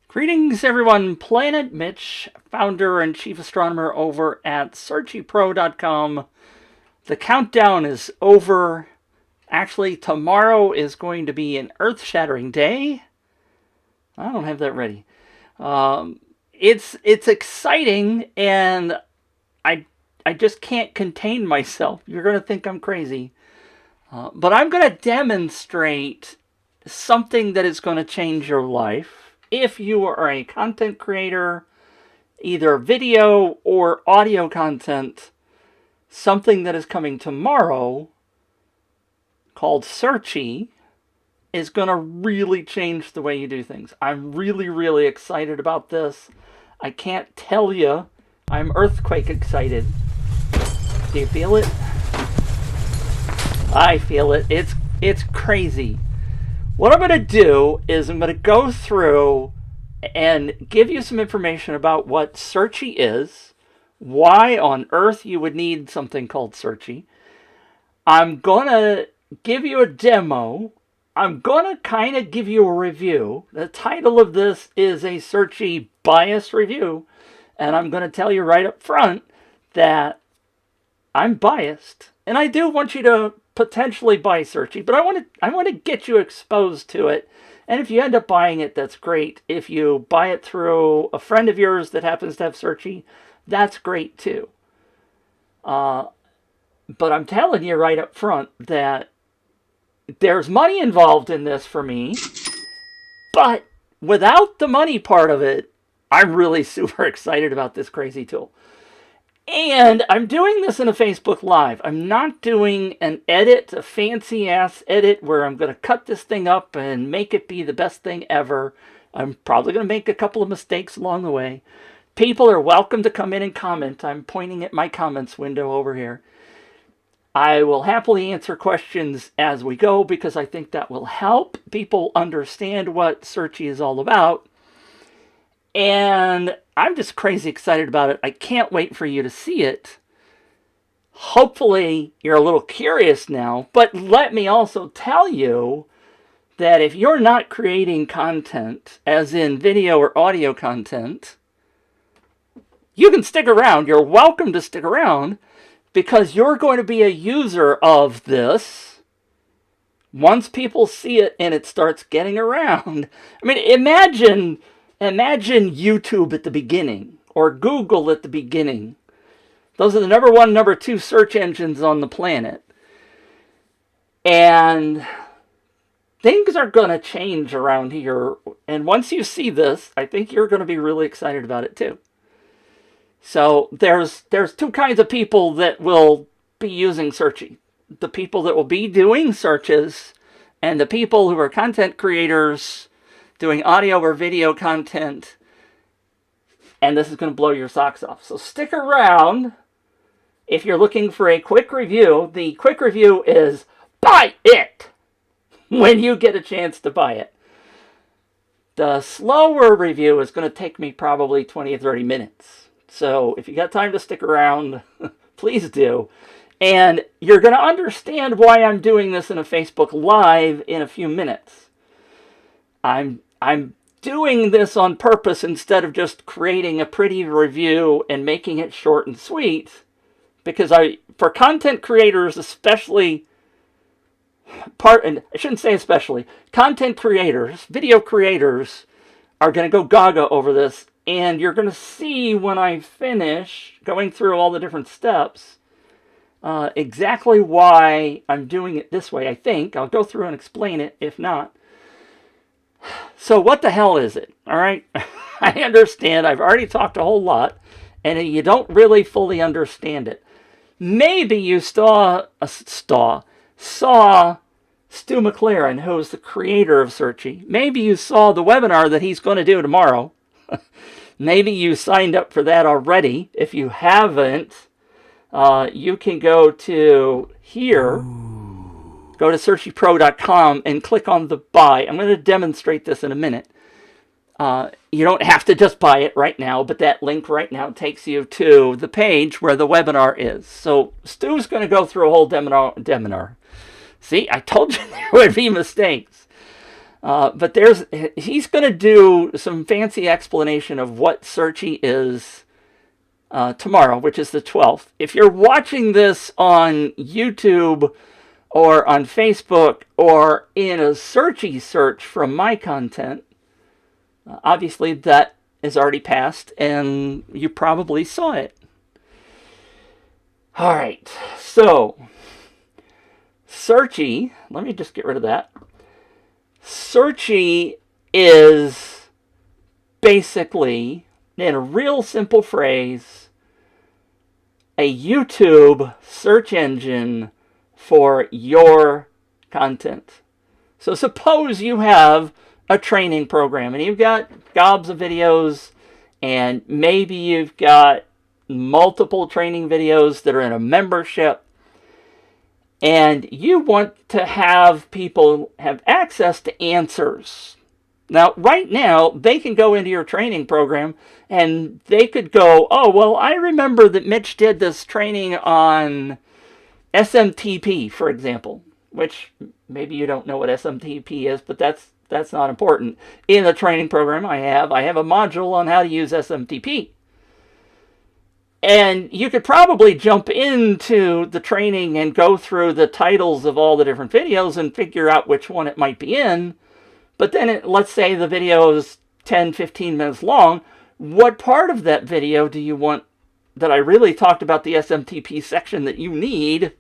Greetings, everyone. Planet Mitch, founder and chief astronomer over at searchiepro.com. The countdown is over. Actually, tomorrow is going to be an earth-shattering day. I don't have that ready. It's exciting, and I just can't contain myself. You're going to think I'm crazy. But I'm going to demonstrate something that is going to change your life. If you are a content creator, either video or audio content, something that is coming tomorrow called Searchie is going to really change the way you do things. I'm really excited about this. I can't tell you. I'm earthquake excited. Do you feel it? I feel it. It's crazy. What I'm going to do is I'm going to go through and give you some information about what Searchie is, why on earth you would need something called Searchie. I'm going to give you a demo. I'm going to kind of give you a review. The title of this is a Searchie bias review, and I'm going to tell you right up front that I'm biased, and I do want you to potentially buy Searchie, but I want to get you exposed to it. And if you end up buying it, that's great. If you buy it through a friend of yours that happens to have Searchie, that's great too. But I'm telling you right up front that there's money involved in this for me. But without the money part of it, I'm really super excited about this crazy tool. And I'm doing this in a Facebook Live. I'm not doing an edit, a fancy-ass edit where I'm going to cut this thing up and make it be the best thing ever. I'm probably going to make a couple of mistakes along the way. People are welcome to come in and comment. I'm pointing at my comments window over here. I will happily answer questions as we go because I think that will help people understand what Searchie is all about. And I'm just crazy excited about it. I can't wait for you to see it. Hopefully, you're a little curious now. But let me also tell you that if you're not creating content, as in video or audio content, you can stick around. You're welcome to stick around because you're going to be a user of this once people see it and it starts getting around. I mean, imagine YouTube at the beginning, or Google at the beginning. Those are the number one, number two search engines on the planet. And things are going to change around here. And once you see this, I think you're going to be really excited about it too. So there's two kinds of people that will be using Searchie. The people that will be doing searches, and the people who are content creators doing audio or video content, and this is going to blow your socks off. So stick around if you're looking for a quick review. The quick review is buy it when you get a chance to buy it. The slower review is going to take me probably 20 or 30 minutes. So if you got time to stick around, please do. And you're going to understand why I'm doing this in a Facebook Live in a few minutes. I'm doing this on purpose instead of just creating a pretty review and making it short and sweet, because for content creators especially, and I shouldn't say especially, content creators, video creators are going to go gaga over this, and you're going to see when I finish going through all the different steps exactly why I'm doing it this way. I think I'll go through and explain it if not. So what the hell is it? All right. I understand. I've already talked a whole lot, and you don't really fully understand it. Maybe you saw Stu McLaren, who is the creator of Searchie. Maybe you saw the webinar that he's going to do tomorrow. Maybe you signed up for that already. If you haven't, you can go to here. Go to searchiepro.com and click on the buy. I'm going to demonstrate this in a minute. You don't have to just buy it right now, but that link right now takes you to the page where the webinar is. So Stu's going to go through a whole webinar. See, I told you there would be mistakes. But he's going to do some fancy explanation of what Searchie is tomorrow, which is the 12th. If you're watching this on YouTube or on Facebook or in a Searchie search from my content, obviously that is already passed and you probably saw it. All right, so Searchie, let me just get rid of that. Searchie is basically, in a real simple phrase, a YouTube search engine for your content. So suppose you have a training program and you've got gobs of videos and maybe you've got multiple training videos that are in a membership, and you want to have people have access to answers. Now, right now, they can go into your training program and they could go, oh, well, I remember that Mitch did this training on SMTP, for example, which maybe you don't know what SMTP is, but that's not important. In the training program I have a module on how to use SMTP. And you could probably jump into the training and go through the titles of all the different videos and figure out which one it might be in. But then let's say the video is 10, 15 minutes long. What part of that video do you want that I really talked about the SMTP section that you need?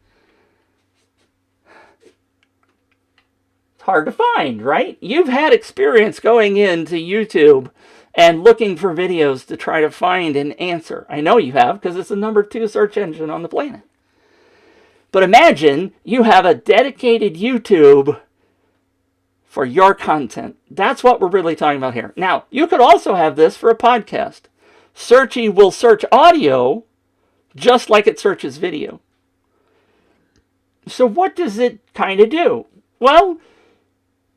It's hard to find, right? You've had experience going into YouTube and looking for videos to try to find an answer. I know you have, because it's the #2 search engine on the planet. But imagine you have a dedicated YouTube for your content. That's what we're really talking about here. Now, you could also have this for a podcast. Searchie will search audio just like it searches video. So what does it kind of do? Well,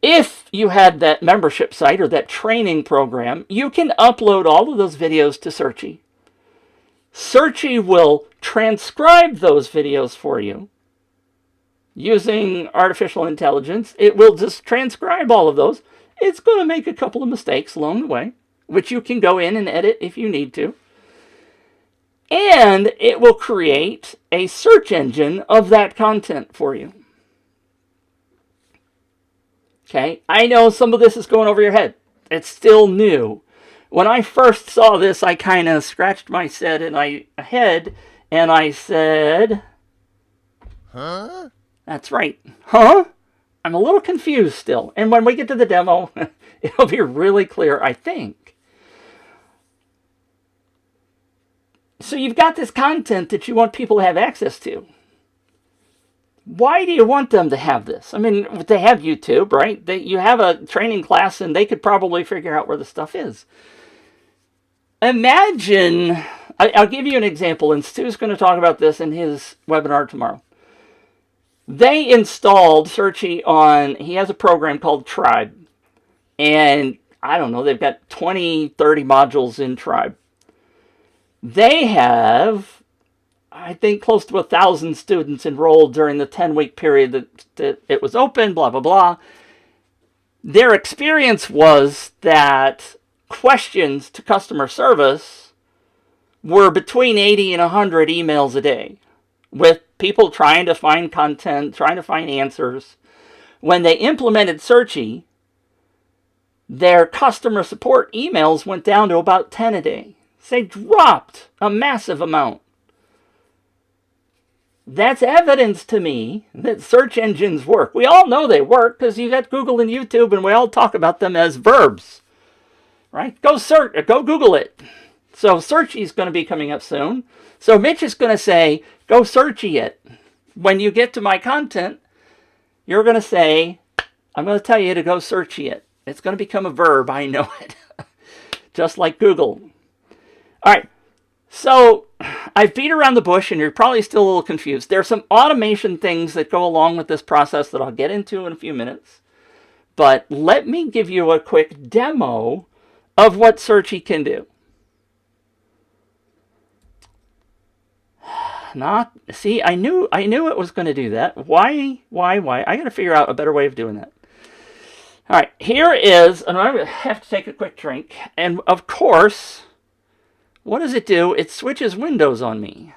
if you had that membership site or that training program, you can upload all of those videos to Searchie. Searchie will transcribe those videos for you using artificial intelligence. It will just transcribe all of those. It's going to make a couple of mistakes along the way, which you can go in and edit if you need to. And it will create a search engine of that content for you. Okay, I know some of this is going over your head. It's still new. When I first saw this, I kind of scratched my head and I said, huh? That's right. Huh? I'm a little confused still. And when we get to the demo, it'll be really clear, I think. So you've got this content that you want people to have access to. Why do you want them to have this? I mean, they have YouTube, right? You have a training class and they could probably figure out where the stuff is. Imagine, I'll give you an example, and Stu's going to talk about this in his webinar tomorrow. They installed Searchie on, he has a program called Tribe. And I don't know, they've got 20, 30 modules in Tribe. They have, I think, close to 1,000 students enrolled during the 10-week period that it was open, blah, blah, blah. Their experience was that questions to customer service were between 80 and 100 emails a day with people trying to find content, trying to find answers. When they implemented Searchie, their customer support emails went down to about 10 a day. So they dropped a massive amount. That's evidence to me that search engines work. We all know they work because you got Google and YouTube and we all talk about them as verbs. Right? Go search, go Google it. So Searchie is going to be coming up soon. So Mitch is going to say, go Searchie it. When you get to my content, you're going to say, I'm going to tell you to go Searchie it. It's going to become a verb, I know it. Just like Google. All right. So I've beat around the bush and you're probably still a little confused. There are some automation things that go along with this process that I'll get into in a few minutes. But let me give you a quick demo of what Searchie can do. See, I knew it was going to do that. Why? I got to figure out a better way of doing that. All right, here is, and I'm going to have to take a quick drink. And of course, what does it do? It switches windows on me.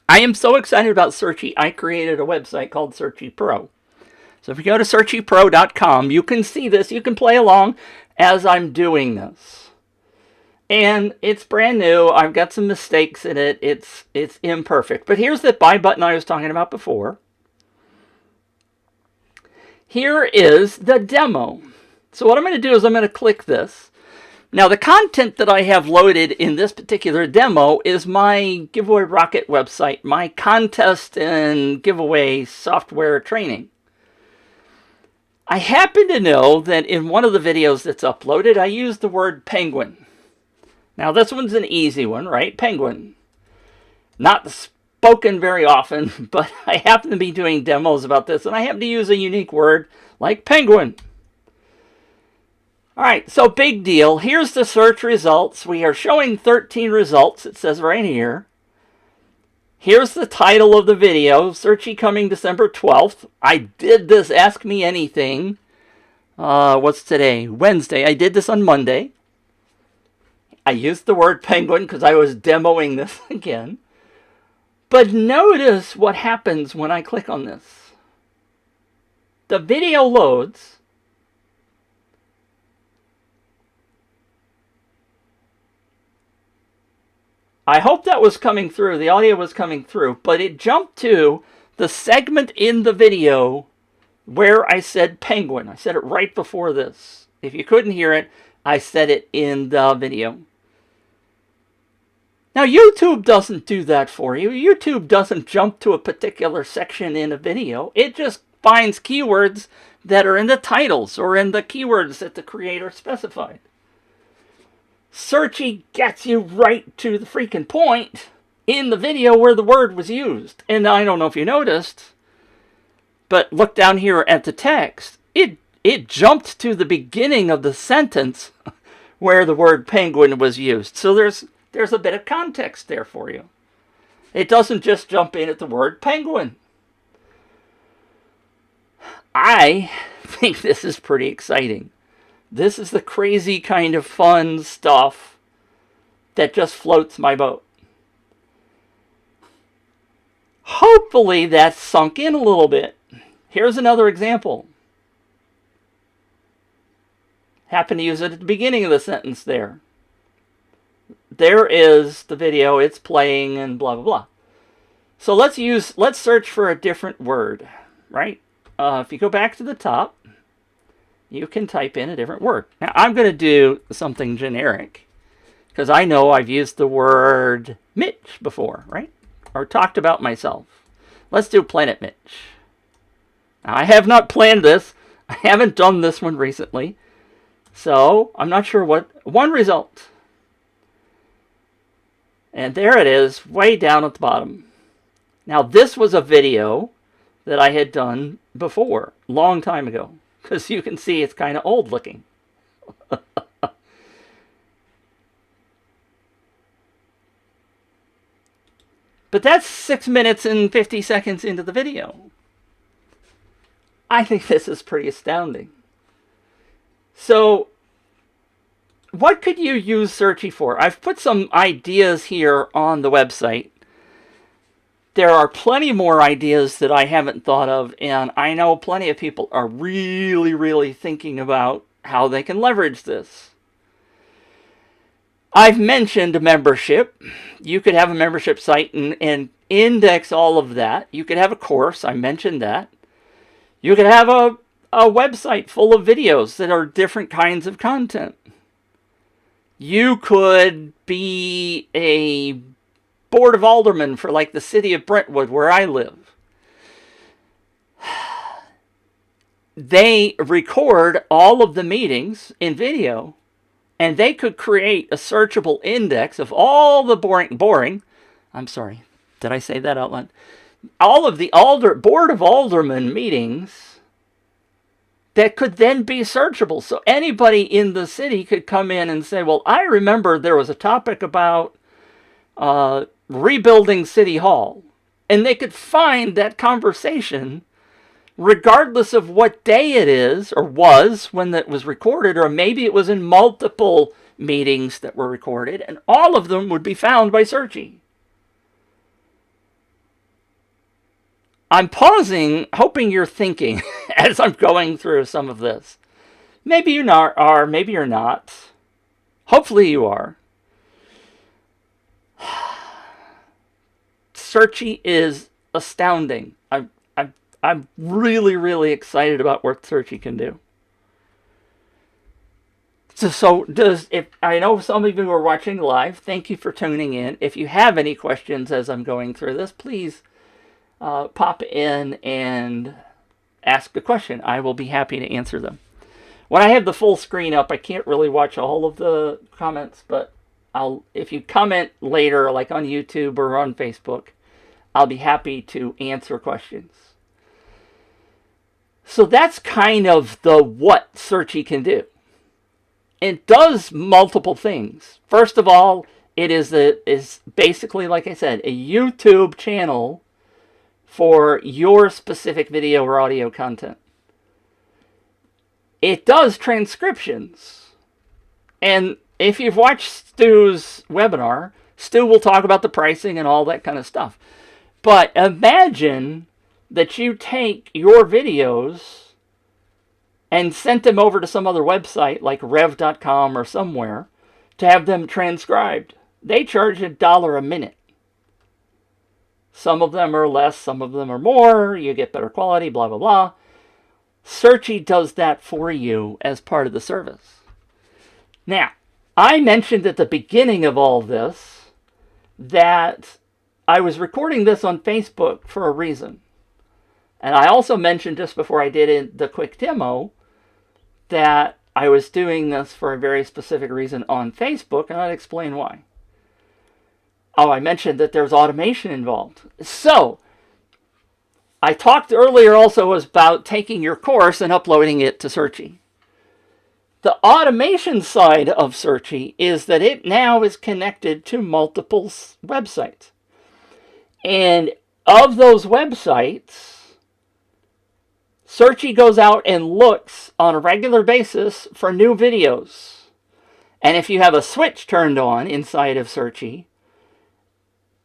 I am so excited about Searchie, I created a website called searchiepro. So if you go to searchiepro.com, you can see this. You can play along as I'm doing this. And it's brand new. I've got some mistakes in it. It's imperfect. But here's the buy button I was talking about before. Here is the demo. So what I'm going to do is I'm going to click this. Now the content that I have loaded in this particular demo is my Giveaway Rocket website, my contest and giveaway software training. I happen to know that in one of the videos that's uploaded, I used the word penguin. Now this one's an easy one, right? Penguin. Not spoken very often, but I happen to be doing demos about this, and I happen to use a unique word like penguin. All right, so big deal. Here's the search results. We are showing 13 results. It says right here. Here's the title of the video, Searchie coming December 12th. I did this Ask Me Anything. What's today? Wednesday. I did this on Monday. I used the word penguin because I was demoing this again. But notice what happens when I click on this. The video loads. I hope that was coming through. The audio was coming through. But it jumped to the segment in the video where I said penguin. I said it right before this. If you couldn't hear it, I said it in the video. Now, YouTube doesn't do that for you. YouTube doesn't jump to a particular section in a video. It just finds keywords that are in the titles or in the keywords that the creator specified. Searchie gets you right to the freaking point in the video where the word was used. And I don't know if you noticed, but look down here at the text. It jumped to the beginning of the sentence where the word penguin was used. So there's a bit of context there for you. It doesn't just jump in at the word penguin. I think this is pretty exciting. This is the crazy kind of fun stuff that just floats my boat. Hopefully that's sunk in a little bit. Here's another example. Happen to use it at the beginning of the sentence there. There is the video, it's playing and blah, blah, blah. So let's search for a different word, right? If you go back to the top, you can type in a different word. Now, I'm going to do something generic because I know I've used the word Mitch before, right? Or talked about myself. Let's do Planet Mitch. Now, I have not planned this. I haven't done this one recently. So, I'm not sure what. One result. And there it is, way down at the bottom. Now, this was a video that I had done before, long time ago. Because you can see it's kind of old looking. But that's 6 minutes and 50 seconds into the video. I think this is pretty astounding. So, what could you use Searchie for? I've put some ideas here on the website. There are plenty more ideas that I haven't thought of, and I know plenty of people are really, really thinking about how they can leverage this. I've mentioned a membership. You could have a membership site and index all of that. You could have a course. I mentioned that. You could have a website full of videos that are different kinds of content. You could be a board of aldermen for like the city of Brentwood where I live. They record all of the meetings in video, and they could create a searchable index of all the boring, I'm sorry, did I say that out loud? All of the board of aldermen meetings that could then be searchable. So anybody in the city could come in and say, well, I remember there was a topic about rebuilding City Hall. And they could find that conversation regardless of what day it is or was when that was recorded, or maybe it was in multiple meetings that were recorded, and all of them would be found by Searchie. I'm pausing, hoping you're thinking as I'm going through some of this. Maybe you are, maybe you're not. Hopefully you are. Searchie is astounding. I'm really, really excited about what Searchie can do. So if I know some of you are watching live, thank you for tuning in. If you have any questions as I'm going through this, please pop in and ask a question. I will be happy to answer them. When I have the full screen up, I can't really watch all of the comments, but if you comment later, like on YouTube or on Facebook, I'll be happy to answer questions. So that's kind of the what Searchie can do. It does multiple things. First of all, it is basically, like I said, a YouTube channel for your specific video or audio content. It does transcriptions. And if you've watched Stu's webinar, Stu will talk about the pricing and all that kind of stuff. But imagine that you take your videos and sent them over to some other website like rev.com or somewhere to have them transcribed. They charge $1 a minute. Some of them are less, some of them are more. You get better quality, blah, blah, blah. Searchie does that for you as part of the service. Now, I mentioned at the beginning of all this that I was recording this on Facebook for a reason. And I also mentioned just before I did the quick demo that I was doing this for a very specific reason on Facebook, and I'll explain why. Oh, I mentioned that there's automation involved. So, I talked earlier also about taking your course and uploading it to Searchie. The automation side of Searchie is that it now is connected to multiple websites. And of those websites, Searchie goes out and looks on a regular basis for new videos. And if you have a switch turned on inside of Searchie,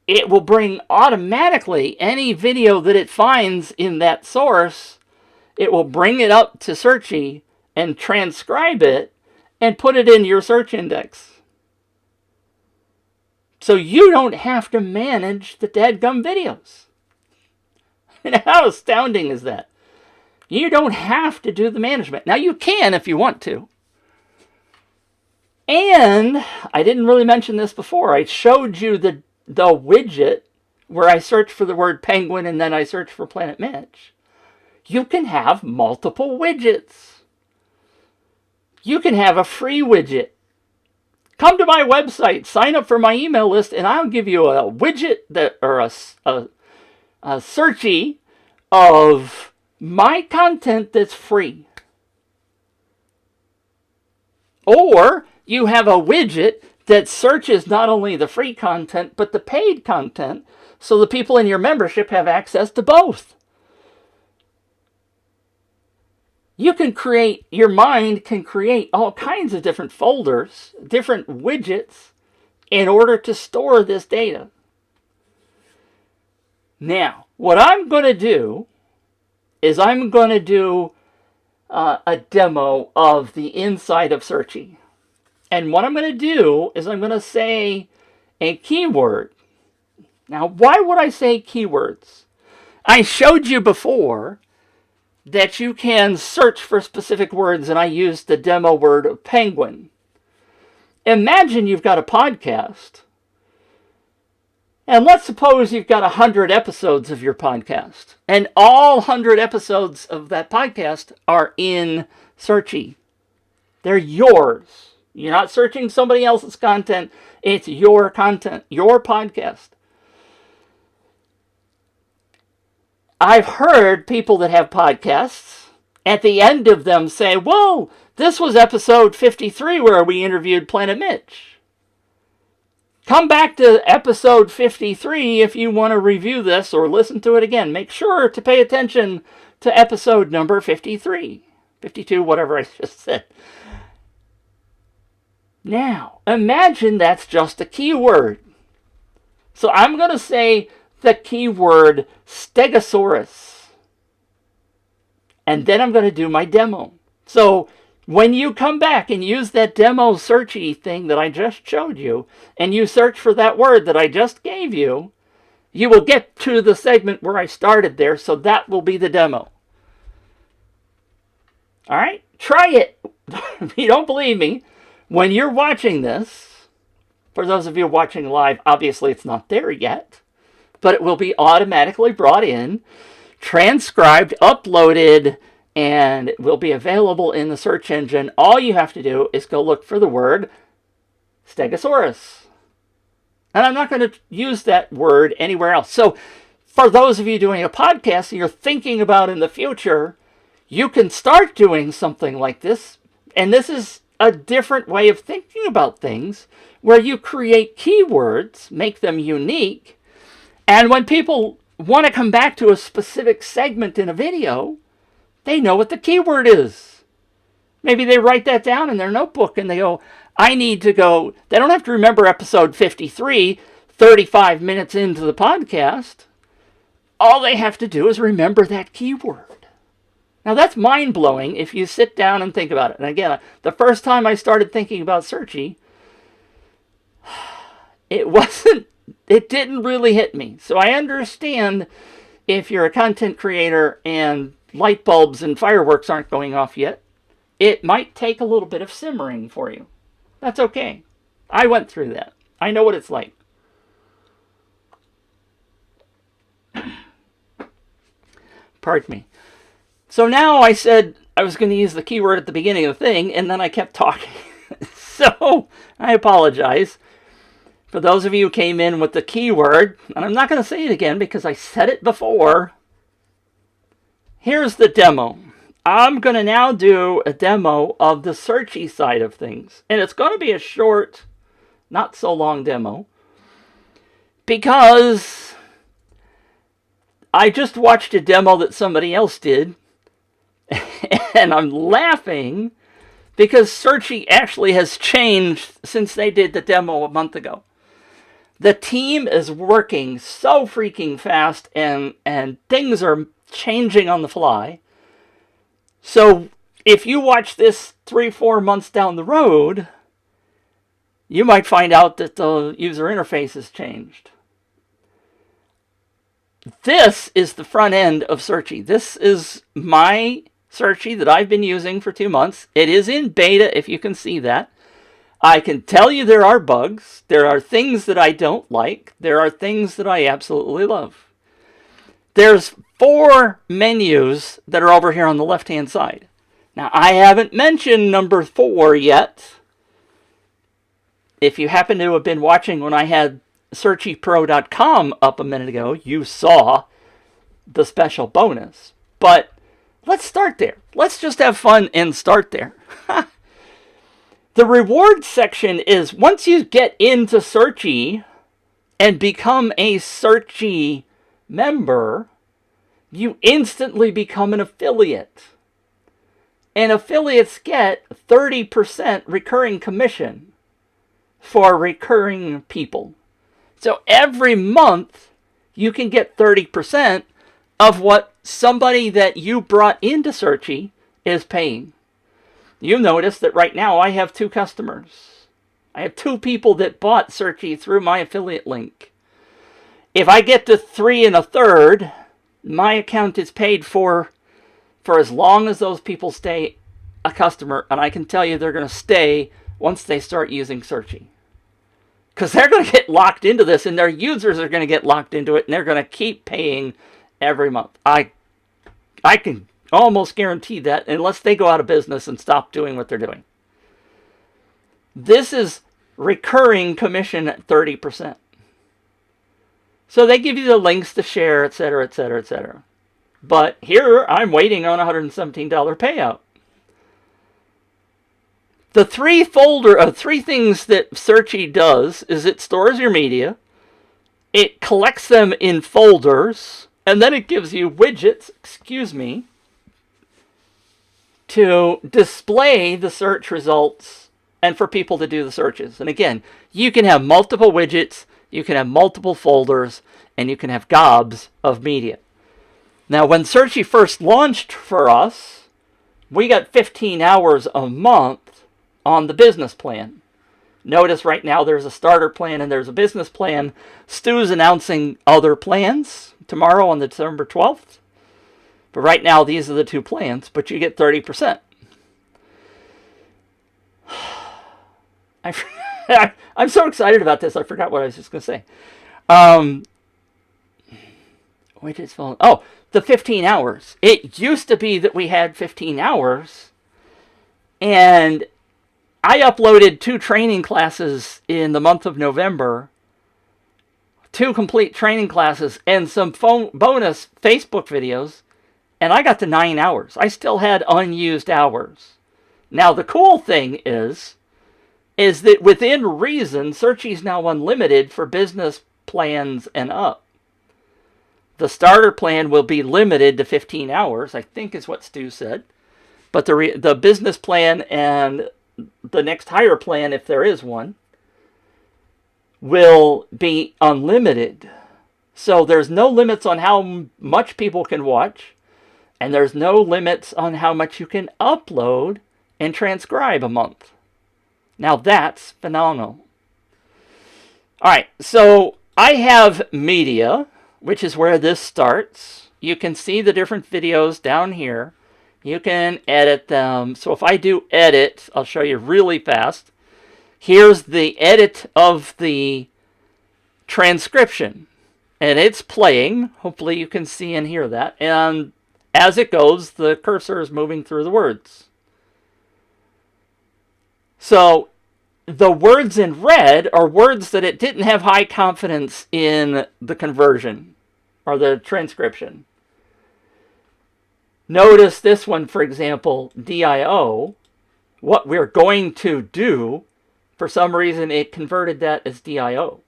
it will bring automatically any video that it finds in that source. It will bring it up to Searchie and transcribe it and put it in your search index. So you don't have to manage the dadgum videos. And how astounding is that? You don't have to do the management. Now you can if you want to. And I didn't really mention this before. I showed you the widget where I search for the word penguin and then I search for Planet Mitch. You can have multiple widgets. You can have a free widget. Come to my website, sign up for my email list, and I'll give you a widget or a Searchie of my content that's free. Or you have a widget that searches not only the free content, but the paid content, so the people in your membership have access to both. You can create, your mind can create all kinds of different folders, different widgets, in order to store this data. Now, what I'm going to do is I'm going to do a demo of the inside of Searchie. And what I'm going to do is I'm going to say a keyword. Now, why would I say keywords? I showed you before that you can search for specific words, and I used the demo word of penguin. Imagine you've got a podcast, and let's suppose you've got 100 episodes of your podcast, and all 100 episodes of that podcast are in Searchie. They're yours. You're not searching somebody else's content. It's your content, your podcast. I've heard people that have podcasts at the end of them say, well, this was episode 53 where we interviewed Planet Mitch. Come back to episode 53 if you want to review this or listen to it again. Make sure to pay attention to episode number 53. 52, whatever I just said. Now, imagine that's just a keyword. So I'm going to say the keyword stegosaurus. And then I'm going to do my demo. So when you come back and use that demo Searchie thing that I just showed you, and you search for that word that I just gave you, you will get to the segment where I started there, so that will be the demo. All right? Try it. If you don't believe me, when you're watching this, for those of you watching live, obviously it's not there yet, but it will be automatically brought in, transcribed, uploaded, and it will be available in the search engine. All you have to do is go look for the word stegosaurus. And I'm not going to use that word anywhere else. So for those of you doing a podcast and you're thinking about in the future, you can start doing something like this. And this is a different way of thinking about things where you create keywords, make them unique. And when people want to come back to a specific segment in a video, they know what the keyword is. Maybe they write that down in their notebook and they go, I need to go. They don't have to remember episode 53, 35 minutes into the podcast. All they have to do is remember that keyword. Now that's mind-blowing if you sit down and think about it. And again, the first time I started thinking about Searchie, it didn't really hit me. So I understand if you're a content creator and light bulbs and fireworks aren't going off yet, it might take a little bit of simmering for you. That's okay. I went through that. I know what it's like. Pardon me. So now I said I was going to use the keyword at the beginning of the thing, and then I kept talking. So I apologize for those of you who came in with the keyword, and I'm not going to say it again because I said it before. Here's the demo. I'm going to now do a demo of the Searchie side of things. And it's going to be a short, not so long demo. Because I just watched a demo that somebody else did. And I'm laughing because Searchie actually has changed since they did the demo a month ago. The team is working so freaking fast and things are changing on the fly. So if you watch this 3-4 months down the road, you might find out that the user interface has changed. This is the front end of Searchie. This is my Searchie that I've been using for 2 months. It is in beta, if you can see that. I can tell you there are bugs. There are things that I don't like. There are things that I absolutely love. There's 4 menus that are over here on the left-hand side. Now, I haven't mentioned number 4 yet. If you happen to have been watching when I had searchiepro.com up a minute ago, you saw the special bonus. But let's start there. Let's just have fun and start there. The reward section is once you get into Searchie and become a Searchie member, you instantly become an affiliate. And affiliates get 30% recurring commission for recurring people. So every month you can get 30% of what somebody that you brought into Searchie is paying. You notice that right now I have 2 customers. I have 2 people that bought Searchie through my affiliate link. If I get to 3 1/3, my account is paid for as long as those people stay a customer. And I can tell you they're going to stay once they start using Searchie. Because they're going to get locked into this and their users are going to get locked into it and they're going to keep paying every month. I can almost guarantee that unless they go out of business and stop doing what they're doing. This is recurring commission at 30%. So they give you the links to share, etc., etc., etc. But here I'm waiting on a $117 payout. The three things that Searchie does is it stores your media, it collects them in folders, and then it gives you widgets, to display the search results and for people to do the searches. And again, you can have multiple widgets, you can have multiple folders, and you can have gobs of media. Now, when Searchie first launched for us, we got 15 hours a month on the business plan. Notice right now there's a starter plan and there's a business plan. Stu's announcing other plans tomorrow on December 12th. But right now, these are the two plans, but you get 30%. I'm so excited about this, I forgot what I was just going to say. Oh, the 15 hours. It used to be that we had 15 hours, and I uploaded 2 training classes in the month of November, 2 complete training classes, and some bonus Facebook videos, and I got to 9 hours. I still had unused hours. Now, the cool thing is that within reason, Searchie's now unlimited for business plans and up. The starter plan will be limited to 15 hours, I think is what Stu said. But the business plan and the next higher plan, if there is one, will be unlimited. So there's no limits on how much people can watch, and there's no limits on how much you can upload and transcribe a month. Now that's phenomenal. All right, so I have media, which is where this starts. You can see the different videos down here. You can edit them. So if I do edit, I'll show you really fast. Here's the edit of the transcription. And it's playing. Hopefully you can see and hear that. And as it goes, the cursor is moving through the words. So the words in red are words that it didn't have high confidence in the conversion or the transcription. Notice this one, for example, DIO. What we're going to do, for some reason it converted that as DIO.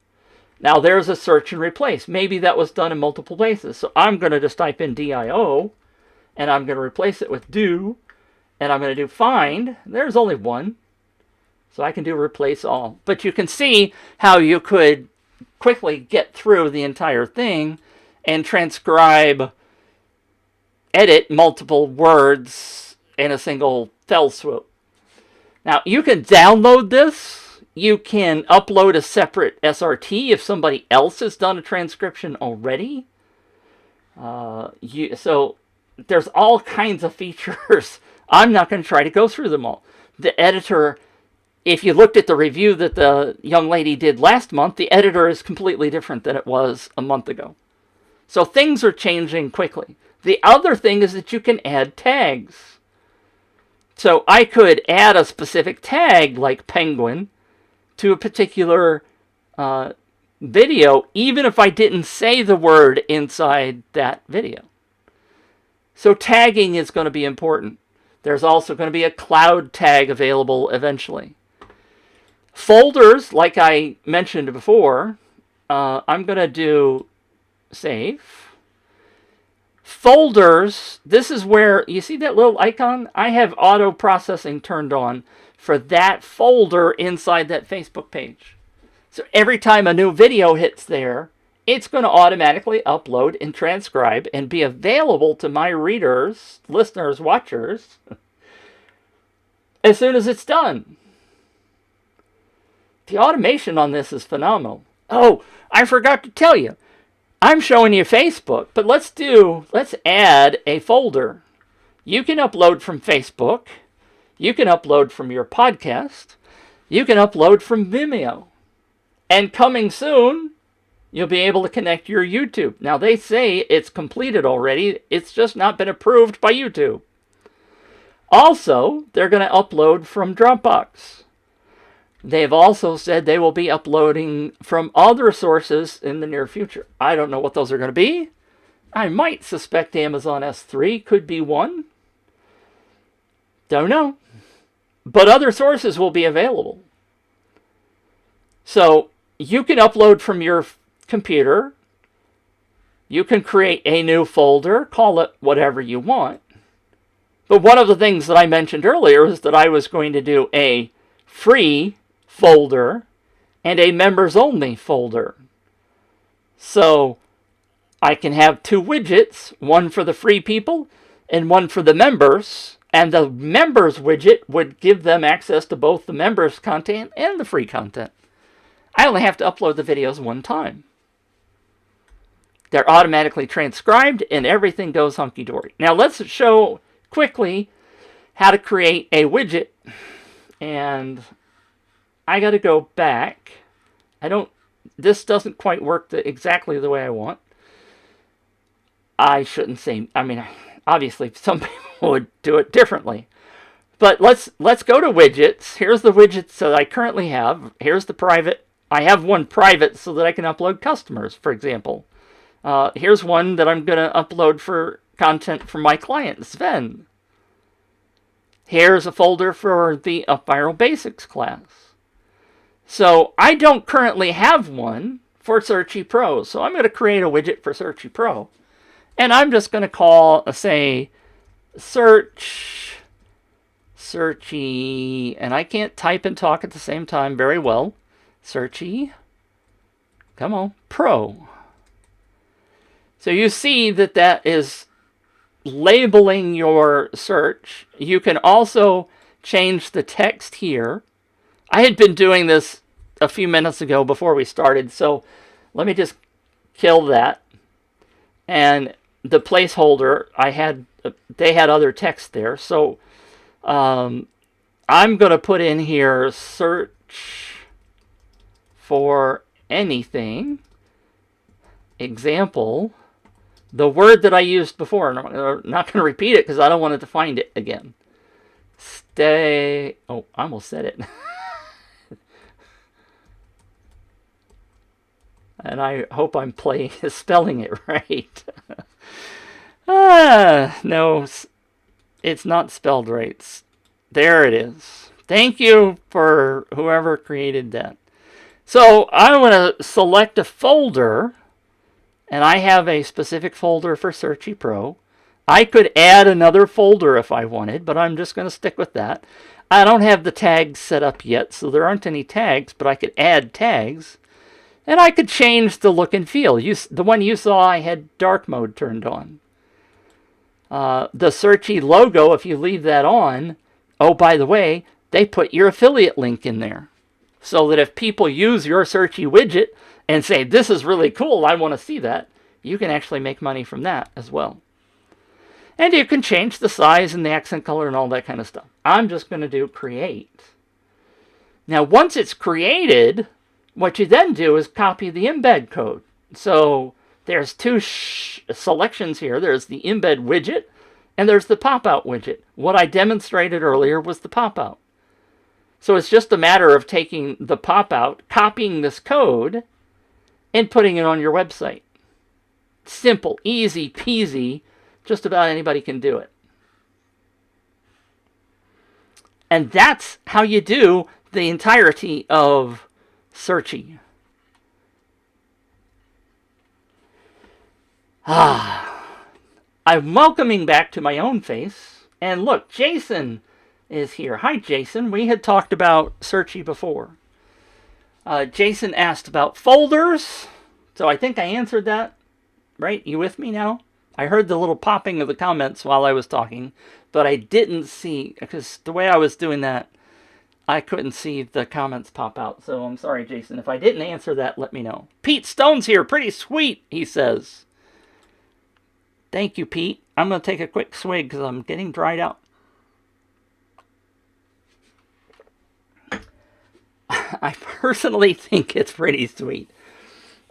Now there's a search and replace. Maybe that was done in multiple places. So I'm going to just type in DIO, and I'm going to replace it with do, and I'm going to do find. There's only one. So I can do replace all. But you can see how you could quickly get through the entire thing and transcribe, edit multiple words in a single fell swoop. Now, you can download this. You can upload a separate SRT if somebody else has done a transcription already. So there's all kinds of features. I'm not going to try to go through them all. The editor, if you looked at the review that the young lady did last month, the editor is completely different than it was a month ago. So things are changing quickly. The other thing is that you can add tags. So I could add a specific tag like penguin to a particular video, even if I didn't say the word inside that video. So tagging is going to be important. There's also going to be a cloud tag available eventually. Folders, like I mentioned before, I'm going to do save. Folders, this is where, you see that little icon? I have auto processing turned on for that folder inside that Facebook page. So every time a new video hits there, it's going to automatically upload and transcribe and be available to my readers, listeners, watchers, as soon as it's done. The automation on this is phenomenal. Oh, I forgot to tell you. I'm showing you Facebook, but let's add a folder. You can upload from Facebook. You can upload from your podcast. You can upload from Vimeo. And coming soon, you'll be able to connect your YouTube. Now, they say it's completed already. It's just not been approved by YouTube. Also, they're going to upload from Dropbox. They've also said they will be uploading from other sources in the near future. I don't know what those are going to be. I might suspect Amazon S3 could be one. Don't know. but other sources will be available. So you can upload from your computer. You can create a new folder, call it whatever you want. But one of the things that I mentioned earlier is that I was going to do a free folder and a members-only folder. So I can have two widgets, one for the free people and one for the members. And the members widget would give them access to both the members' content and the free content. I only have to upload the videos one time. They're automatically transcribed and everything goes hunky-dory. Now let's show quickly how to create a widget. And I got to go back. This doesn't quite work exactly the way I want. I shouldn't say, obviously some people would do it differently. But let's go to widgets. Here's the widgets that I currently have. Here's the private. I have one private so that I can upload customers, for example. Here's one that I'm going to upload for content from my client, Sven. Here's a folder for the Viral Basics class. So I don't currently have one for SearchiepRo. So I'm going to create a widget for SearchiepRo. And I'm just going to call, say, Searchie. And I can't type and talk at the same time very well. Searchie. Come on. Pro. So you see that that is labeling your search. You can also change the text here. I had been doing this a few minutes ago before we started, so let me just kill that. And the placeholder, they had other text there, so I'm going to put in here search for anything. Example. The word that I used before, and I'm not going to repeat it because I don't want it to find it again. Oh, I almost said it. And I hope I'm spelling it right. No, it's not spelled right. There it is. Thank you for whoever created that. So I'm going to select a folder. And I have a specific folder for SearchiepRo. I could add another folder if I wanted, but I'm just going to stick with that. I don't have the tags set up yet, so there aren't any tags, but I could add tags. And I could change the look and feel. The one you saw, I had dark mode turned on. The Searchie logo, if you leave that on, oh, by the way, they put your affiliate link in there. So that if people use your Searchie widget, and say, this is really cool, I want to see that, you can actually make money from that as well. And you can change the size and the accent color and all that kind of stuff. I'm just going to do create. Now, once it's created, what you then do is copy the embed code. So there's two selections here. There's the embed widget, and there's the pop-out widget. What I demonstrated earlier was the pop-out. So it's just a matter of taking the pop-out, copying this code, and putting it on your website. Simple, easy peasy, just about anybody can do it. And that's how you do the entirety of Searchie. I'm welcoming back to my own face. And look, Jason is here. Hi, Jason. We had talked about Searchie before. Jason asked about folders, so I think I answered that. Right? You with me now? I heard the little popping of the comments while I was talking, but I didn't see, because the way I was doing that, I couldn't see the comments pop out. So I'm sorry, Jason. If I didn't answer that, let me know. Pete Stone's here. Pretty sweet, he says. Thank you, Pete. I'm going to take a quick swig because I'm getting dried out. I personally think it's pretty sweet.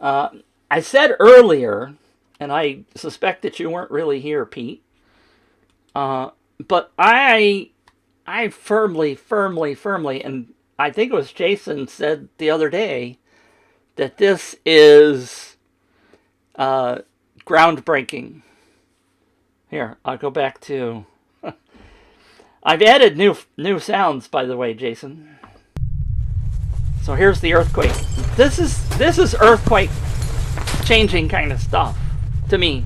I said earlier, and I suspect that you weren't really here, Pete, but I firmly, and I think it was Jason said the other day, that this is groundbreaking. Here, I'll go back to... I've added new sounds, by the way, Jason. So here's the earthquake. This is earthquake changing kind of stuff to me.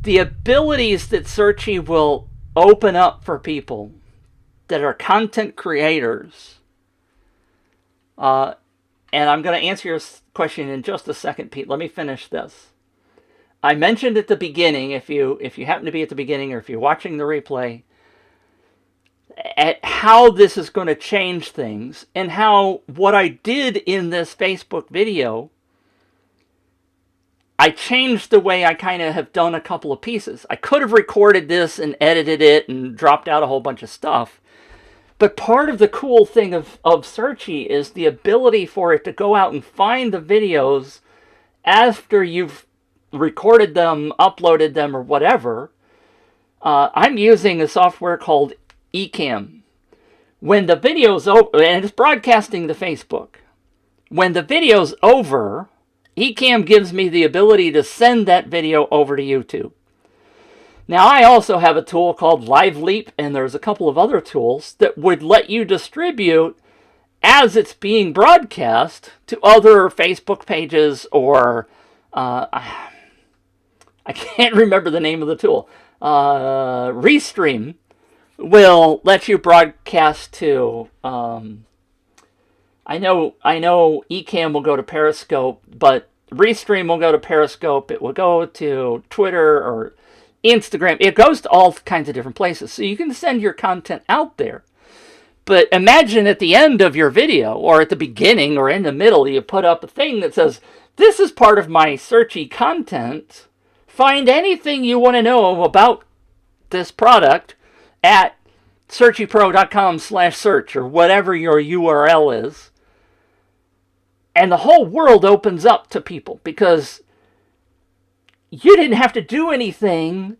The abilities that Searchie will open up for people that are content creators. And I'm going to answer your question in just a second, Pete. Let me finish this. I mentioned at the beginning, if you happen to be at the beginning or if you're watching the replay, at how this is going to change things and how what I did in this Facebook video, I changed the way I kind of have done a couple of pieces. I could have recorded this and edited it and dropped out a whole bunch of stuff. But part of the cool thing of Searchie is the ability for it to go out and find the videos after you've recorded them, uploaded them, or whatever. I'm using a software called Ecamm. When the video's over, and it's broadcasting to Facebook. When the video's over, Ecamm gives me the ability to send that video over to YouTube. Now, I also have a tool called LiveLeap, and there's a couple of other tools that would let you distribute as it's being broadcast to other Facebook pages or I can't remember the name of the tool. Restream will let you broadcast to. I know Ecamm will go to Periscope, but Restream will go to Periscope. It will go to Twitter or Instagram. It goes to all kinds of different places. So you can send your content out there. But imagine at the end of your video or at the beginning or in the middle, you put up a thing that says, this is part of my Searchie content. Find anything you want to know about this product at searchiepro.com/search or whatever your URL is. And the whole world opens up to people because you didn't have to do anything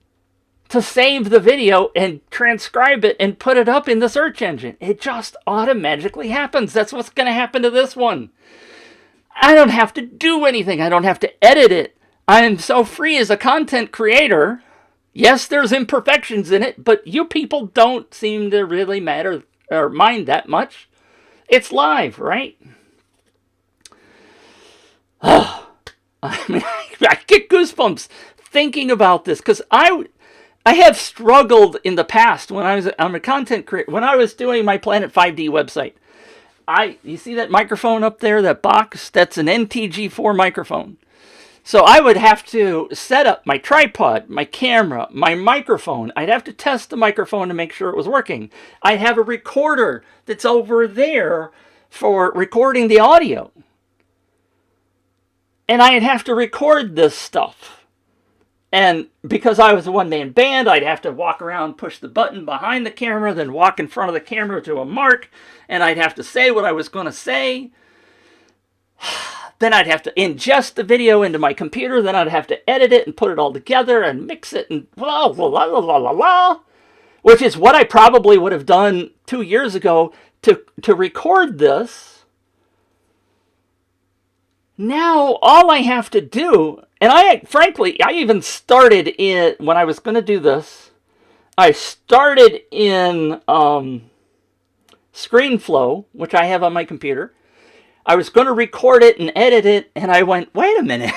to save the video and transcribe it and put it up in the search engine. It just automatically happens. That's what's going to happen to this one. I don't have to do anything. I don't have to edit it. I am so free as a content creator. Yes, there's imperfections in it, but you people don't seem to really matter or mind that much. It's live, right? I mean, I get goosebumps thinking about this because I have struggled in the past when I'm a content creator. When I was doing my Planet 5D website, you see that microphone up there, that box? That's an NTG4 microphone. So I would have to set up my tripod, my camera, my microphone. I'd have to test the microphone to make sure it was working. I'd have a recorder that's over there for recording the audio. And I'd have to record this stuff. And because I was a one-man band, I'd have to walk around, push the button behind the camera, then walk in front of the camera to a mark, and I'd have to say what I was going to say. Then I'd have to ingest the video into my computer, then I'd have to edit it and put it all together and mix it and blah, blah, blah, blah, blah, blah, which is what I probably would have done 2 years ago to record this. Now, all I have to do, and frankly, I even started in, when I was going to do this, I started in ScreenFlow, which I have on my computer. I was going to record it and edit it, and I went, wait a minute.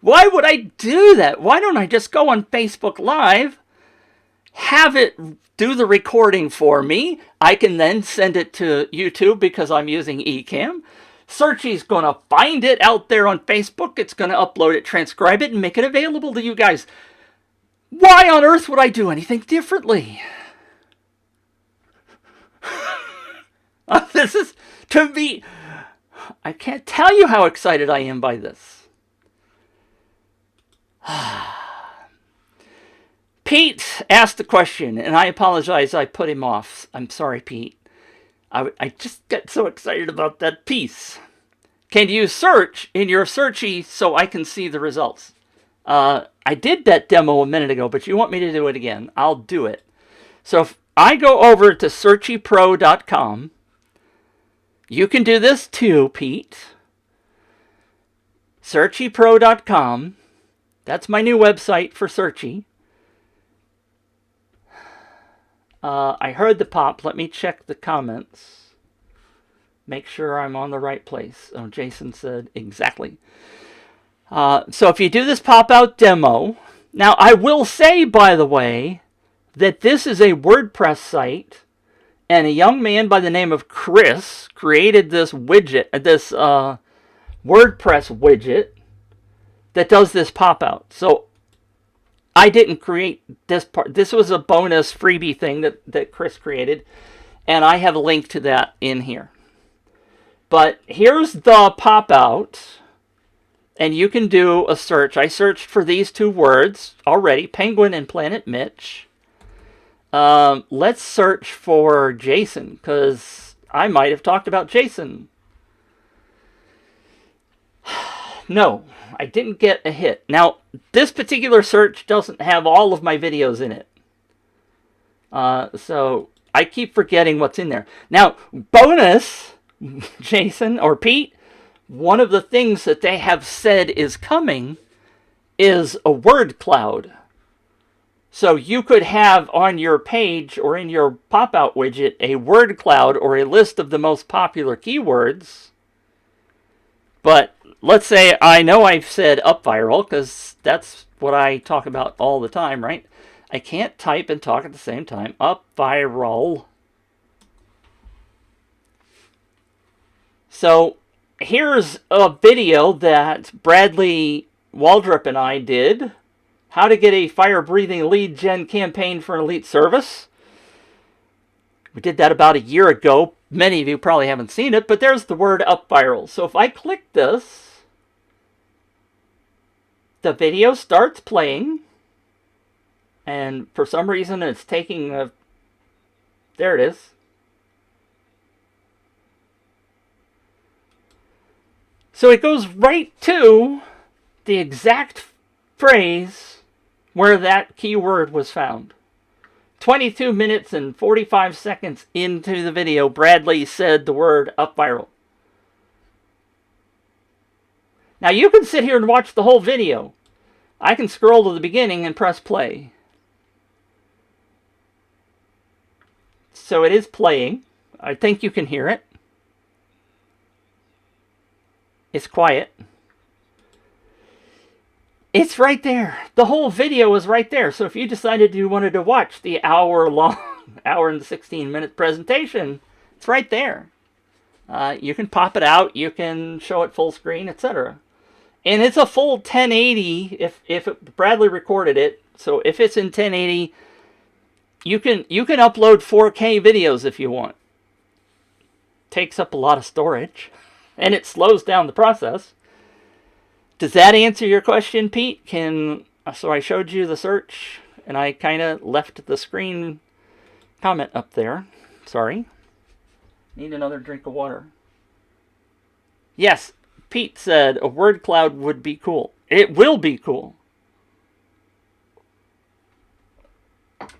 Why would I do that? Why don't I just go on Facebook Live, have it do the recording for me? I can then send it to YouTube because I'm using Ecamm. Searchie's going to find it out there on Facebook. It's going to upload it, transcribe it, and make it available to you guys. Why on earth would I do anything differently? This is, to me, I can't tell you how excited I am by this. Pete asked the question, and I apologize I put him off. I'm sorry, Pete. I just get so excited about that piece. Can you search in your Searchie so I can see the results? I did that demo a minute ago, but you want me to do it again. I'll do it. So if I go over to searchiepro.com, you can do this too, Pete. Searchiepro.com. That's my new website for Searchie. I heard the pop. Let me check the comments. Make sure I'm on the right place. Oh, Jason said exactly. So if you do this pop-out demo... Now, I will say, by the way, that this is a WordPress site, and a young man by the name of Chris created this widget, this WordPress widget that does this pop-out. So I didn't create this part. This was a bonus freebie thing that Chris created, and I have a link to that in here. But here's the pop-out, and you can do a search. I searched for these two words already, Penguin and Planet Mitch. Let's search for Jason, because I might have talked about Jason. No, I didn't get a hit. Now, this particular search doesn't have all of my videos in it. So I keep forgetting what's in there. Now, bonus, Jason or Pete, one of the things that they have said is coming is a word cloud. So you could have on your page or in your pop-out widget a word cloud or a list of the most popular keywords. But let's say I know I've said up viral, because that's what I talk about all the time, right? I can't type and talk at the same time. Up viral. So here's a video that Bradley Waldrop and I did. How to get a fire-breathing lead gen campaign for an elite service. We did that about a year ago. Many of you probably haven't seen it, but there's the word up viral. So if I click this, the video starts playing, and for some reason it's taking a... There it is. So it goes right to the exact phrase where that keyword was found. 22 minutes and 45 seconds into the video, Bradley said the word up viral. Now you can sit here and watch the whole video. I can scroll to the beginning and press play. So it is playing. I think you can hear it. It's quiet. It's right there. The whole video is right there. So if you decided you wanted to watch the hour-long, hour and 16-minute presentation, it's right there. You can pop it out. You can show it full screen, etc. And it's a full 1080 if Bradley recorded it. So if it's in 1080, you can upload 4K videos if you want. Takes up a lot of storage, and it slows down the process. Does that answer your question, Pete? So I showed you the search, and I kind of left the screen comment up there. Sorry. Need another drink of water. Yes, Pete said a word cloud would be cool. It will be cool.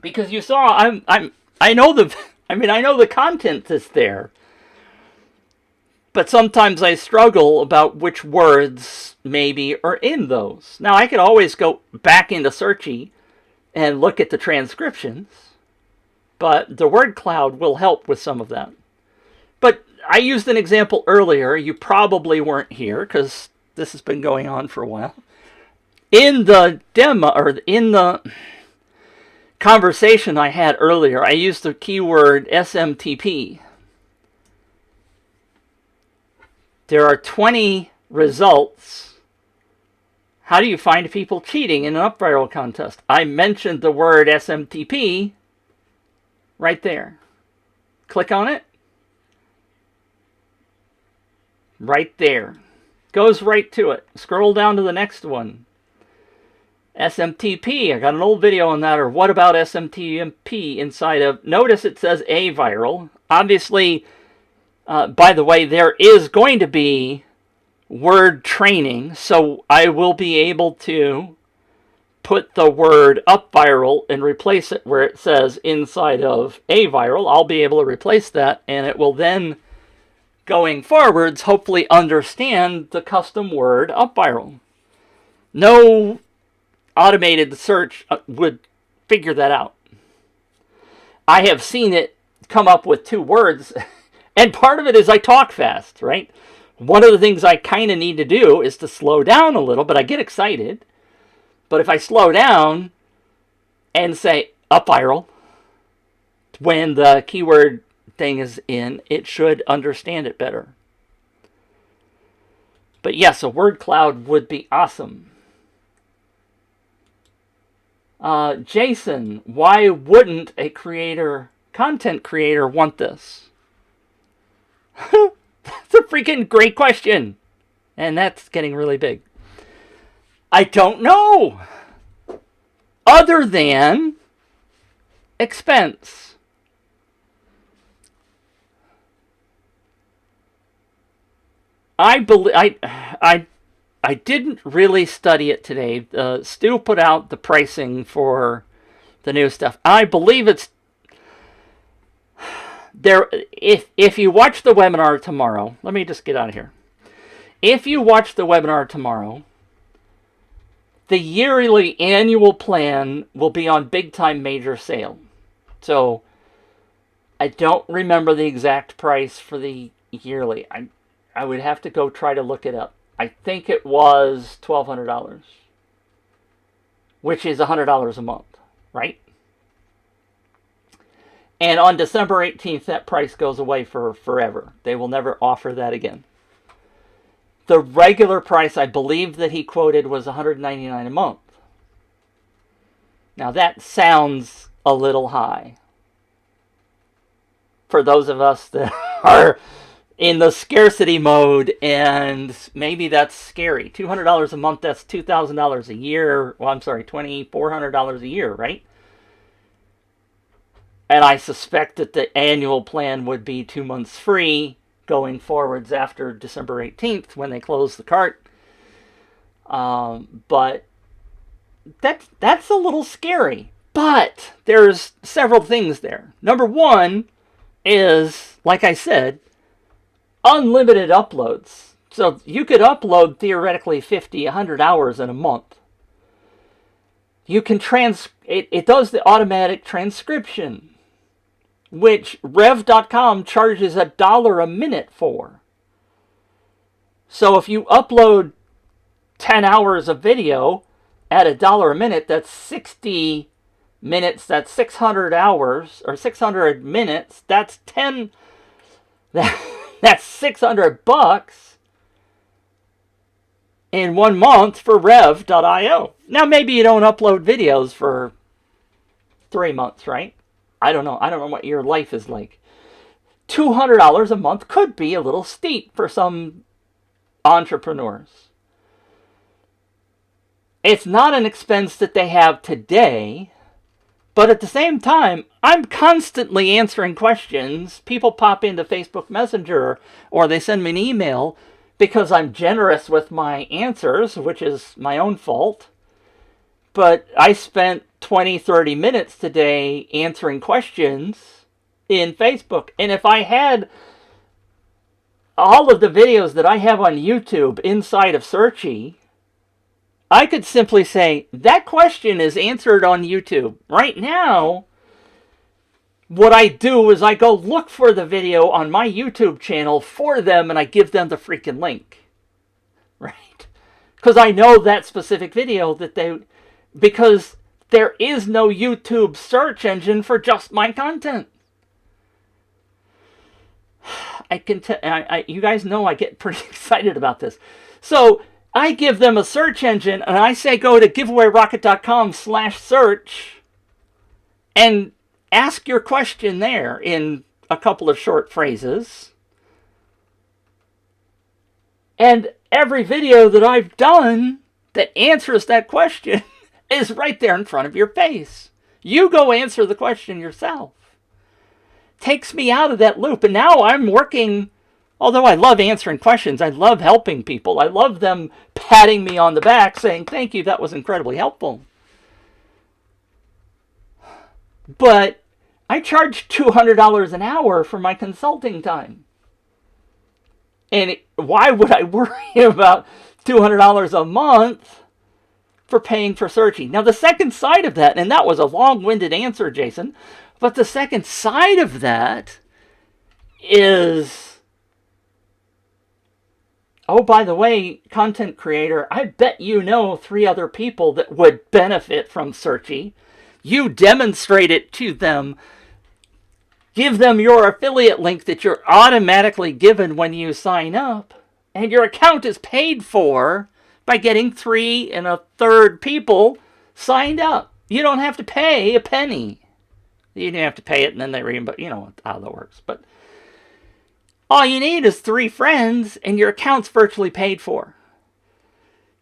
Because you saw, I know the content is there. But sometimes I struggle about which words maybe are in those. Now, I could always go back into Searchie and look at the transcriptions, but the word cloud will help with some of that. But I used an example earlier. You probably weren't here because this has been going on for a while. In the demo, or in the conversation I had earlier, I used the keyword SMTP. There are 20 results. How do you find people cheating in an up viral contest? I mentioned the word SMTP right there. Click on it. Right there. Goes right to it. Scroll down to the next one. SMTP. I got an old video on that. Or what about SMTP inside of... Notice it says a viral. Obviously... by the way, there is going to be word training, so I will be able to put the word up viral and replace it where it says inside of a viral. I'll be able to replace that, and it will then, going forwards, hopefully understand the custom word up viral. No automated search would figure that out. I have seen it come up with 2 words, and part of it is I talk fast, right? One of the things I kind of need to do is to slow down a little, but I get excited. But if I slow down and say up viral, when the keyword thing is in, it should understand it better. But yes, a word cloud would be awesome. Jason, why wouldn't a content creator want this? That's a freaking great question. And that's getting really big. I don't know. Other than expense. I didn't really study it today. Stu put out the pricing for the new stuff. I believe it's there. If you watch the webinar tomorrow, let me just get out of here. If you watch the webinar tomorrow, the yearly annual plan will be on big time major sale. So I don't remember the exact price for the yearly. I would have to go try to look it up. I think it was $1,200, which is $100 a month, right? And on December 18th, that price goes away for forever. They will never offer that again. The regular price, I believe that he quoted, was $199 a month. Now that sounds a little high for those of us that are in the scarcity mode, and maybe that's scary. $200 a month, that's $2,000 a year. Well, I'm sorry, $2,400 a year, right? And I suspect that the annual plan would be 2 months free going forwards after December 18th when they close the cart. But that's a little scary. But there's several things there. Number one is, like I said, unlimited uploads. So you could upload theoretically 50, 100 hours in a month. You can it does the automatic transcription, which Rev.com charges $1 a minute for. So if you upload 10 hours of video at $1 a minute, that's 60 minutes, that's 600 hours, or 600 minutes, that's that's $600 in 1 month for Rev.io. Now maybe you don't upload videos for 3 months, right? I don't know. I don't know what your life is like. $200 a month could be a little steep for some entrepreneurs. It's not an expense that they have today, but at the same time, I'm constantly answering questions. People pop into Facebook Messenger or they send me an email because I'm generous with my answers, which is my own fault. But I spent 20, 30 minutes today answering questions in Facebook. And if I had all of the videos that I have on YouTube inside of Searchie, I could simply say, that question is answered on YouTube. Right now, what I do is I go look for the video on my YouTube channel for them and I give them the freaking link. Right? Because I know that specific video because there is no YouTube search engine for just my content. You guys know I get pretty excited about this. So I give them a search engine and I say go to giveawayrocket.com/search and ask your question there in a couple of short phrases. And every video that I've done that answers that question is right there in front of your face. You go answer the question yourself. Takes me out of that loop. And now I'm working, although I love answering questions, I love helping people. I love them patting me on the back saying, thank you, that was incredibly helpful. But I charge $200 an hour for my consulting time. And why would I worry about $200 a month for paying for Searchie? Now, the second side of that, and that was a long-winded answer, Jason, But the second side of that is, oh, by the way, content creator, I bet you know 3 other people that would benefit from Searchie. You demonstrate it to them. Give them your affiliate link that you're automatically given when you sign up. And your account is paid for by getting 3 1/3 people signed up. You don't have to pay a penny. You don't have to pay it and then they reimburse. You know how that works. But all you need is 3 friends and your account's virtually paid for.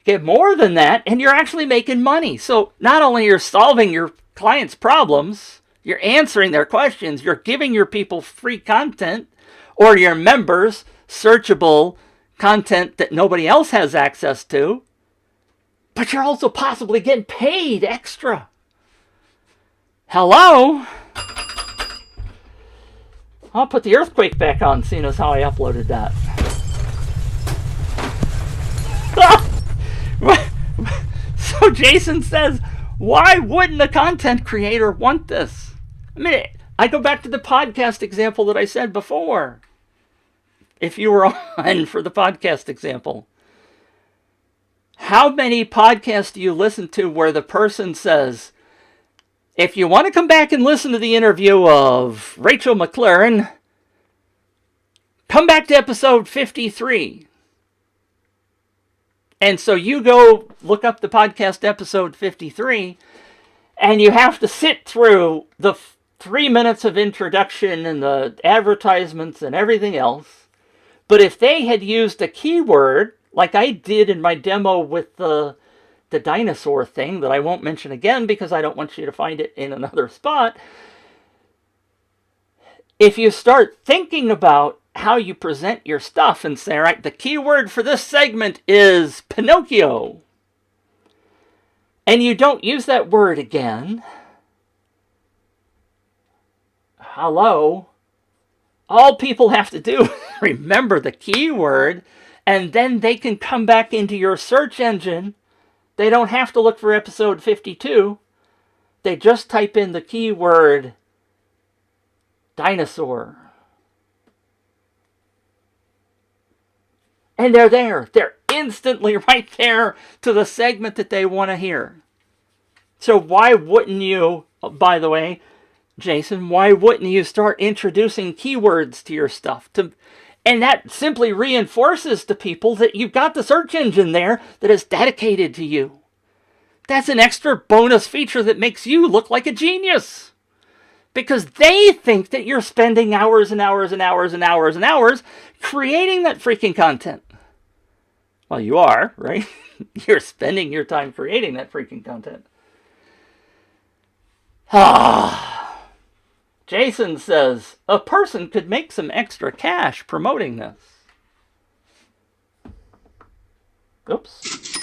Get more than that and you're actually making money. So not only you're solving your clients' problems, you're answering their questions, you're giving your people free content or your members searchable content that nobody else has access to, but you're also possibly getting paid extra. Hello? I'll put the earthquake back on, seeing as how I uploaded that. So Jason says, why wouldn't a content creator want this? I mean, I go back to the podcast example that I said before. If you were on for the podcast example. How many podcasts do you listen to where the person says, if you want to come back and listen to the interview of Rachel McLaren, come back to episode 53. And so you go look up the podcast episode 53, and you have to sit through the 3 minutes of introduction and the advertisements and everything else. But if they had used a keyword, like I did in my demo with the dinosaur thing that I won't mention again because I don't want you to find it in another spot. If you start thinking about how you present your stuff and say, all right, the keyword for this segment is Pinocchio, and you don't use that word again, hello, all people have to do is remember the keyword, and then they can come back into your search engine. They don't have to look for episode 52. They just type in the keyword dinosaur. And they're there. They're instantly right there to the segment that they want to hear. So why wouldn't you, by the way, Jason, why wouldn't you start introducing keywords to your stuff? And that simply reinforces to people that you've got the search engine there that is dedicated to you. That's an extra bonus feature that makes you look like a genius. Because they think that you're spending hours and hours and hours and hours and hours creating that freaking content. Well, you are, right? You're spending your time creating that freaking content. Jason says, a person could make some extra cash promoting this. Oops.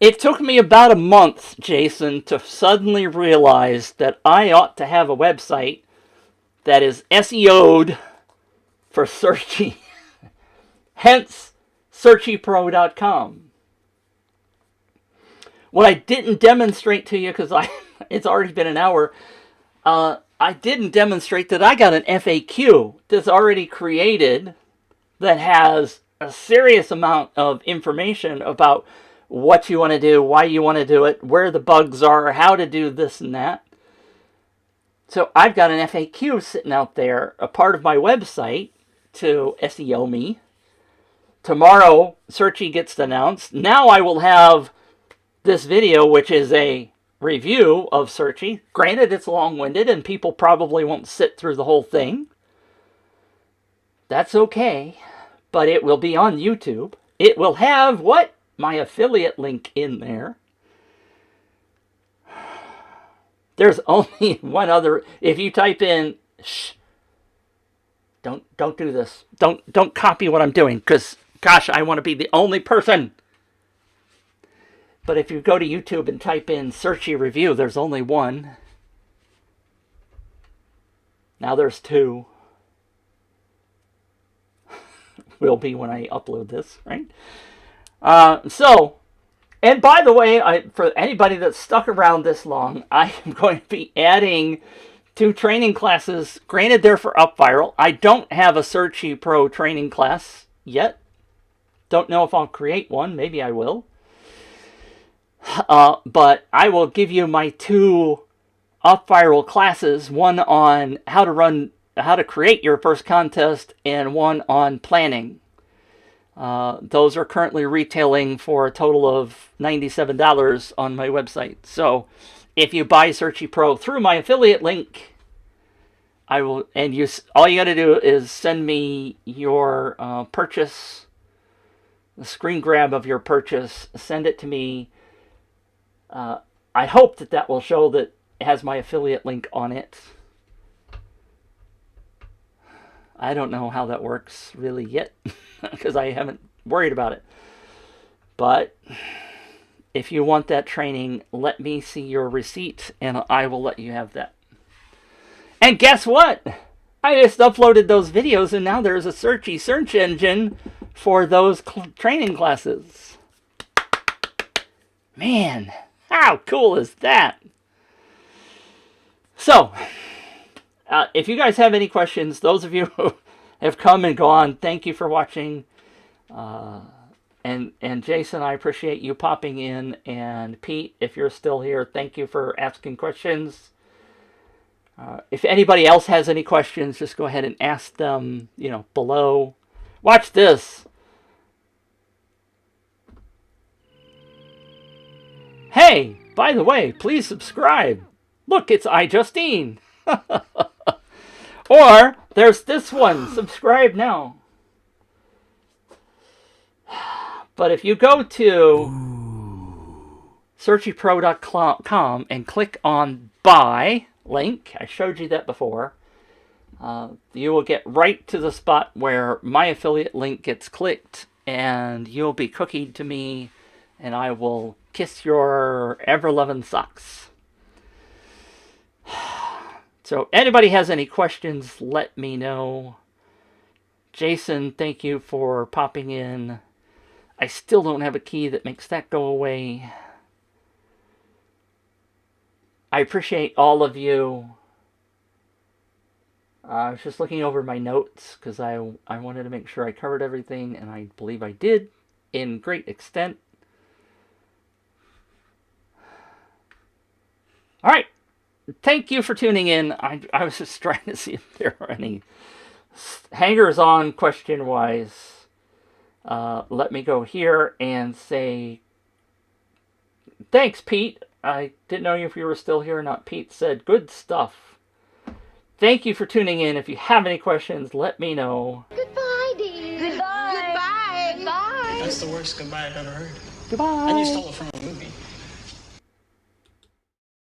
It took me about a month, Jason, to suddenly realize that I ought to have a website that is SEO'd for Searchie. Hence, searchiepro.com. What I didn't demonstrate to you, because it's already been an hour, I didn't demonstrate that I got an FAQ that's already created that has a serious amount of information about what you want to do, why you want to do it, where the bugs are, how to do this and that. So I've got an FAQ sitting out there, a part of my website to SEO me. Tomorrow, Searchie gets announced. Now I will have this video, which is a review of Searchie. Granted, it's long-winded and people probably won't sit through the whole thing. That's okay, but it will be on YouTube. It will have what? My affiliate link in there. There's only one other. If you type in, don't do this. Don't copy what I'm doing, because gosh, I want to be the only person. But if you go to YouTube and type in Searchie review, there's only one. Now there's 2. Will be when I upload this, right? So, And by the way, for anybody that's stuck around this long, I am going to be adding 2 training classes. Granted, they're for UpViral. I don't have a searchiepro training class yet. Don't know if I'll create one. Maybe I will. But I will give you my 2 UpViral classes. One on how to create your first contest, and one on planning. Those are currently retailing for a total of $97 on my website. So if you buy SearchiePro through my affiliate link, I will, and all you got to do is send me your purchase, the screen grab of your purchase, send it to me. I hope that will show that it has my affiliate link on it. I don't know how that works really yet, because I haven't worried about it. But if you want that training, let me see your receipt, and I will let you have that. And guess what? I just uploaded those videos, and now there's a Searchie search engine for those training classes. Man, how cool is that? So, if you guys have any questions, those of you who have come and gone, thank you for watching. And Jason, I appreciate you popping in. And Pete, if you're still here, thank you for asking questions. If anybody else has any questions, just go ahead and ask them, below. Watch this. Hey, by the way, please subscribe. Look, it's iJustine. Or there's this one. Subscribe now. But if you go to searchiepro.com and click on buy link, I showed you that before, you will get right to the spot where my affiliate link gets clicked, and you'll be cookied to me, and I will kiss your ever-loving socks. So, anybody has any questions, let me know. Jason, thank you for popping in. I still don't have a key that makes that go away. I appreciate all of you. I was just looking over my notes because I wanted to make sure I covered everything, and I believe I did in great extent. All right. Thank you for tuning in. I was just trying to see if there are any hangers on question-wise. Let me go here and say thanks, Pete. I didn't know if you were still here or not. Pete said, good stuff. Thank you for tuning in. If you have any questions, let me know. Goodbye, dear. Goodbye. Goodbye. Goodbye. That's the worst goodbye I've ever heard. Goodbye. And you stole it from me.